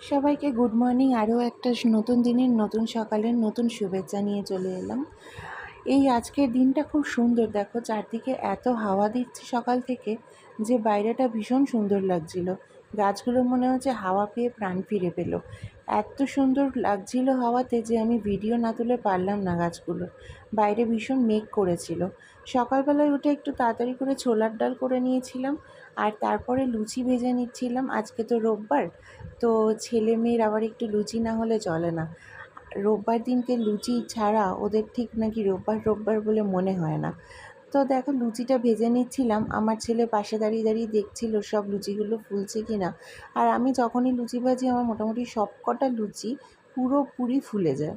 সবাইকে good morning. আরও একটা নতুন দিনের নতুন সকালের নতুন শুভেচ্ছা নিয়ে চলে এলাম। এই আজকের দিনটা খুব সুন্দর, দেখো চারদিকে এত হাওয়া দিচ্ছে সকাল থেকে যে বাইরেটা ভীষণ সুন্দর লাগছিল। গাছগুলো মনে হচ্ছে হাওয়া পেয়ে প্রাণ ফিরে পেল। এত সুন্দর লাগছিল হাওয়াতে যে আমি ভিডিও না তুলে পারলাম না গাছগুলো। বাইরে ভীষণ মেঘ করেছিল। সকালবেলায় উঠে একটু তাড়াতাড়ি করে ছোলার ডাল করে নিয়েছিলাম, আর তারপরে লুচি ভেজে নিচ্ছিলাম। আজকে তো রোববার, তো ছেলে মেয়ের আবার একটু লুচি না হলে চলে না। রোববার দিনকে লুচি ছাড়া ওদের ঠিক নাকি রোববার রোববার বলে মনে হয় না। তো দেখো লুচিটা ভেজে নিচ্ছিলাম, আমার ছেলে পাশে দাঁড়িয়ে দাঁড়িয়ে দেখছিল সব লুচিগুলো ফুলছে কি না। আর আমি যখনই লুচি ভাজি আমার মোটামুটি সব কটা লুচি পুরোপুরি ফুলে যায়,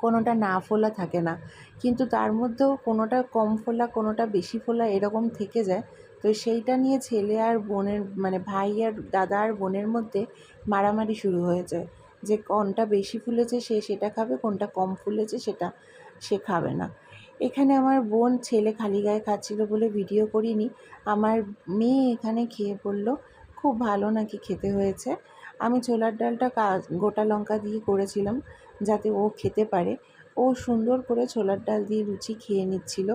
কোনোটা না ফোলা থাকে না। কিন্তু তার মধ্যেও কোনোটা কম ফোলা কোনোটা বেশি ফোলা এরকম থেকে যায়। তো সেইটা নিয়ে ছেলে আর বোনের মানে ভাই আর দাদা আর বোনের মধ্যে মারামারি শুরু হয়ে যায় যে কোনটা বেশি ফুলেছে সে সেটা খাবে, কোনটা কম ফুলেছে সেটা সে খাবে না। এখানে আমার বোন ছেলে খালি গায়ে খাচ্ছিল বলে ভিডিও করিনি। আমার মেয়ে এখানে খেয়ে বলল খুব ভালো নাকি খেতে হয়েছে। আমি ছোলার ডালটা গোটা লঙ্কা দিয়ে করেছিলাম যাতে ও খেতে পারে। ও সুন্দর করে ছোলার ডাল দিয়ে লুচি খেয়ে নিচ্ছিল।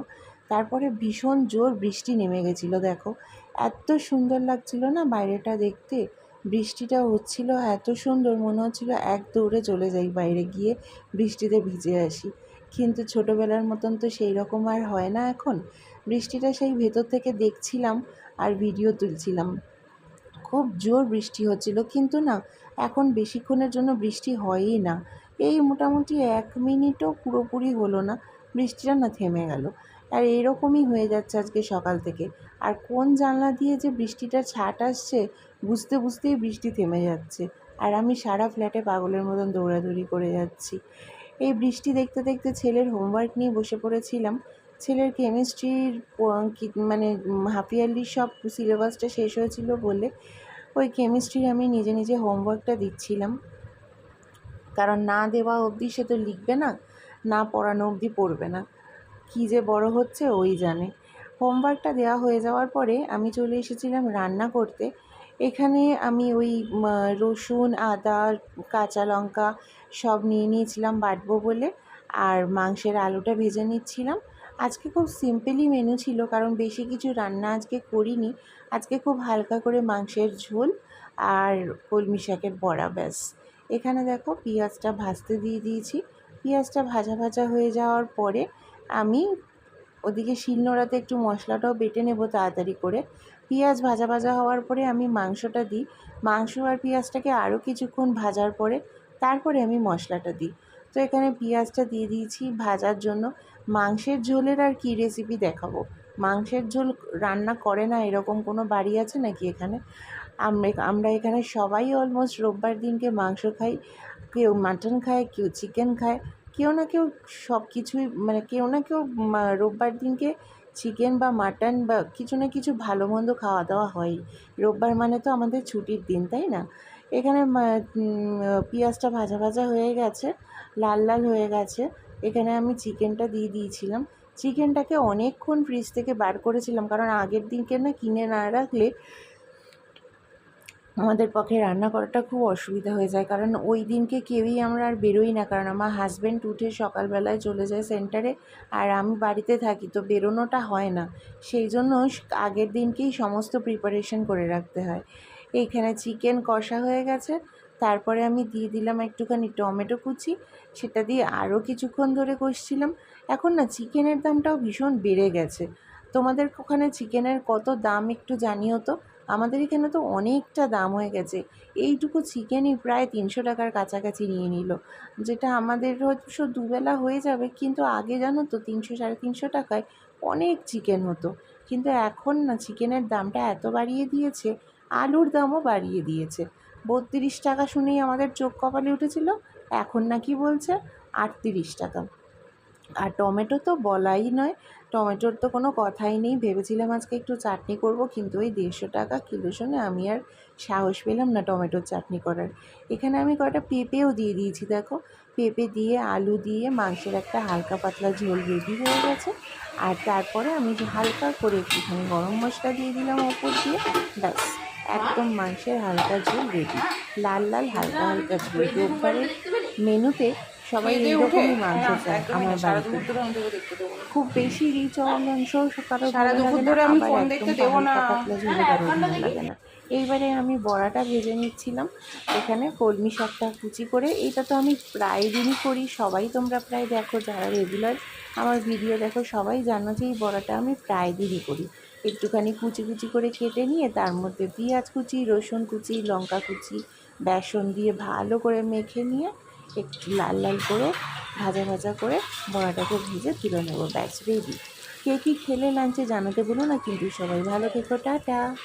তারপরে ভীষণ জোর বৃষ্টি নেমে গেছিলো, দেখো এত সুন্দর লাগছিল না বাইরেটা দেখতে। বৃষ্টিটা হচ্ছিল এত সুন্দর, মনে হচ্ছিল এক দৌড়ে চলে যাই বাইরে গিয়ে বৃষ্টিতে ভিজে আসি। কিন্তু ছোটোবেলার মতন তো সেই রকম আর হয় না এখন। বৃষ্টিটা সেই ভেতর থেকে দেখছিলাম আর ভিডিও তুলছিলাম। খুব জোর বৃষ্টি হচ্ছিল, কিন্তু না এখন বেশিক্ষণের জন্য বৃষ্টি হয়ই না। এই মোটামুটি 1 মিনিটও পুরোপুরি হলো না, বৃষ্টিটা না থেমে গেল। আর এরকমই হয়ে যাচ্ছে আজকে সকাল থেকে। আর কোন জানলা দিয়ে যে বৃষ্টিটার ছাট আসছে বুঝতে বুঝতেই বৃষ্টি থেমে যাচ্ছে, আর আমি সারা ফ্ল্যাটে পাগলের মতন দৌড়াদৌড়ি করে যাচ্ছি। এই বৃষ্টি দেখতে দেখতে ছেলের হোমওয়ার্ক নিয়ে বসে পড়েছিলাম। ছেলের কেমিস্ট্রির মানে হাফ ইয়ারলি সব সিলেবাসটা শেষ হয়েছিল বলে ওই কেমিস্ট্রির আমি নিজে নিজে হোমওয়ার্কটা দিচ্ছিলাম। কারণ না দেওয়া অবধি সে তো লিখবে না, না পড়ানো অবধি পড়বে না। কী যে বড় হচ্ছে ওই জানে। হোমওয়ার্কটা দেওয়া হয়ে যাওয়ার পরে আমি চলে এসেছিলাম রান্না করতে। এখানে আমি ওই রসুন, আদা, কাঁচা লঙ্কা সব নিয়ে নিয়েছিলাম বাটবো বলে, আর মাংসের আলুটা ভেজে নিচ্ছিলাম। আজকে খুব সিম্পলই মেনু ছিল, কারণ বেশি কিছু রান্না আজকে করিনি। আজকে খুব হালকা করে মাংসের ঝোল আর কলমি শাকের বড়া, ব্যাস। এখানে দেখো পেঁয়াজটা ভাজতে দিয়ে দিয়েছি। পেঁয়াজটা ভাজা ভাজা হয়ে যাওয়ার পরে আমি ওদিকে শিলনোড়াতে একটু মশলাটাও বেটে নেব তাড়াতাড়ি করে। পেঁয়াজ ভাজা ভাজা হওয়ার পরে আমি মাংসটা দিই। মাংস আর পেঁয়াজটাকে আরও কিছুক্ষণ ভাজার পরে তারপরে আমি মশলাটা দিই। তো এখানে পেঁয়াজটা দিয়ে দিয়েছি ভাজার জন্য। মাংসের ঝোলের আর কি রেসিপি দেখাবো? মাংসের ঝোল রান্না করে না এরকম কোনো বাড়ি আছে নাকি এখানে? আমরা এখানে সবাই অলমোস্ট রোববার দিনকে মাংস খাই। কেউ মাটন খায়, কেউ চিকেন খায়, কেউ না কেউ সব কিছুই মানে কেউ না কেউ রোববার দিনকে চিকেন বা মাটন বা কিছু না কিছু ভালো মন্দ খাওয়া দাওয়া হয়ই। রোববার মানে তো আমাদের ছুটির দিন, তাই না? এখানে পেঁয়াজটা ভাজা ভাজা হয়ে গেছে, লাল লাল হয়ে গেছে। এখানে আমি চিকেনটা দিয়ে দিয়েছিলাম। চিকেনটাকে অনেকক্ষণ ফ্রিজ থেকে বার করেছিলাম, কারণ আগের দিনকে না কিনে না রাখলে আমাদের পক্ষে রান্না করাটা খুব অসুবিধা হয়ে যায়। কারণ ওই দিনকে কেউই আমরা আর বেরোই না, কারণ আমার হাজব্যান্ড উঠে সকালবেলায় চলে যায় সেন্টারে, আর আমি বাড়িতে থাকি, তো বেরোনোটা হয় না। সেই জন্য আগের দিনকেই সমস্ত প্রিপারেশন করে রাখতে হয়। এইখানে চিকেন কষা হয়ে গেছে, তারপরে আমি দিয়ে দিলাম একটুখানি টমেটো কুচি, সেটা দিয়ে আরও কিছুক্ষণ ধরে কষছিলাম। এখন না চিকেনের দামটাও ভীষণ বেড়ে গেছে। তোমাদের ওখানে চিকেনের কত দাম একটু জানিও তো। আমাদের এখানে তো অনেকটা দাম হয়ে গেছে। এইটুকু চিকেনই প্রায় 300 টাকার কাছাকাছি নিয়ে নিল, যেটা আমাদের অবশ্য দুবেলা হয়ে যাবে, কিন্তু আগে জানো তো 300 সাড়ে 300 টাকায় অনেক চিকেন হতো। কিন্তু এখন না চিকেনের দামটা এত বাড়িয়ে দিয়েছে, আলুর দামও বাড়িয়ে দিয়েছে। 32 টাকা শুনেই আমাদের চোখ কপালে উঠেছিল, এখন নাকি বলছে 38 টাকা। আর টমেটো তো বলাই নয়, টমেটোর তো কোনো কথাই নেই। ভেবেছিলাম আজকে একটু চাটনি করব, কিন্তু ওই 150 টাকা কিলো শুনে আমি আর সাহস পেলাম না টমেটোর চাটনি করার। এখানে আমি কয়টা পেঁপেও দিয়ে দিয়েছি, দেখো পেঁপে দিয়ে আলু দিয়ে মাংসের একটা হালকা পাতলা ঝোল রেডি হয়ে গেছে। আর তারপরে আমি হালকা করে একটুখানি গরম মশলা দিয়ে দিলাম ওপর দিয়ে, ব্যাস একদম মাংসের হালকা ঝোল রেডি, লাল লাল হালকা হালকা ঝোল। রোববারের মেনুতে সবাই এইরকমই মাংস চায় আমার বাড়িতে। খুব বেশি রিচ মাংস কারো ভালো লাগে না, আবার একদম হালকা পাতলা ঝোলে কারো ভালো লাগে না। এইবারে আমি বড়াটা ভেজে নিচ্ছিলাম। এখানে কলমি শাকটা কুচি করে, এটা তো আমি প্রায় দিনই করি, সবাই তোমরা প্রায় দেখো, যারা রেগুলার আমার ভিডিও দেখো সবাই জানো যে এই বড়াটা আমি প্রায় দিনই করি। একটুখানি কুচি কুচি করে কেটে নিয়ে তার মধ্যে পেঁয়াজ কুচি, রসুন কুচি, লঙ্কা কুচি, বেসন দিয়ে ভালো করে মেখে নিয়ে একটু লাল লাল করে ভাজা ভাজা করে বড়াটাকে ভেজে তুলে নেবো। ব্যাস রেডি। কে কী খেলে লাঞ্চে জানাতে বলো না কিন্তু সবাই। ভালো থেকো, টাটা।